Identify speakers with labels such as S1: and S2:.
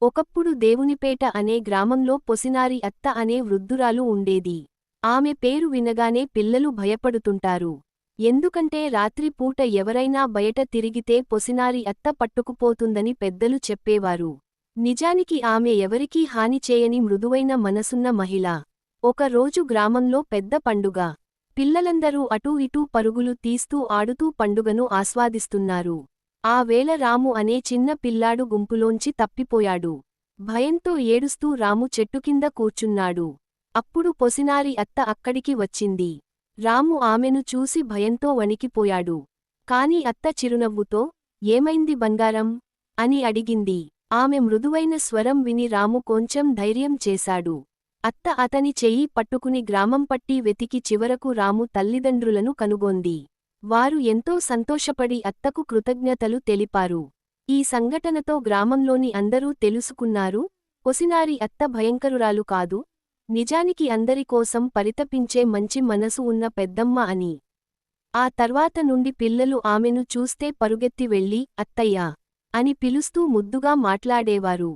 S1: ఒకప్పుడు దేవునిపేట అనే గ్రామంలో పొసినారి అత్త అనే వృద్ధురాలు ఉండేది. ఆమె పేరు వినగానే పిల్లలు భయపడుతుంటారు. ఎందుకంటే రాత్రిపూట ఎవరైనా బయట తిరిగితే పొసినారి అత్త పట్టుకుపోతుందని పెద్దలు చెప్పేవారు. నిజానికి ఆమె ఎవరికీ హాని చేయని మృదువైన మనసున్న మహిళ. ఒక రోజు గ్రామంలో పెద్ద పండుగ. పిల్లలందరూ అటూ ఇటూ పరుగులు తీస్తూ ఆడుతూ పండుగను ఆస్వాదిస్తున్నారు. ఆ వేళ రాము అనే చిన్న పిల్లాడు గుంపులోంచి తప్పిపోయాడు. భయంతో ఏడుస్తూ రాము చెట్టుకింద కూర్చున్నాడు. అప్పుడు పొసినారి అత్త అక్కడికి వచ్చింది. రాము ఆమెను చూసి భయంతో వణికిపోయాడు. కాని అత్త చిరునవ్వుతో, ఏమైంది బంగారం? అని అడిగింది. ఆమె మృదువైన స్వరం విని రాము కొంచెం ధైర్యం చేశాడు. అత్త అతని చెయ్యి పట్టుకుని గ్రామం పట్టి వెతికి చివరకు రాము తల్లిదండ్రులను కనుగొంది. వారు ఎంతో సంతోషపడి అత్తకు కృతజ్ఞతలు తెలిపారు. ఈ సంఘటనతో గ్రామంలోని అందరూ తెలుసుకున్నారు, పొసినారి అత్త భయంకరురాలు కాదు, నిజానికి అందరికోసం పరితపించే మంచి మనసు ఉన్న పెద్దమ్మ అని. ఆ తర్వాత నుండి పిల్లలు ఆమెను చూస్తే పరుగెత్తి వెళ్ళి, అత్తయ్యా అని పిలుస్తూ ముద్దుగా మాట్లాడేవారు.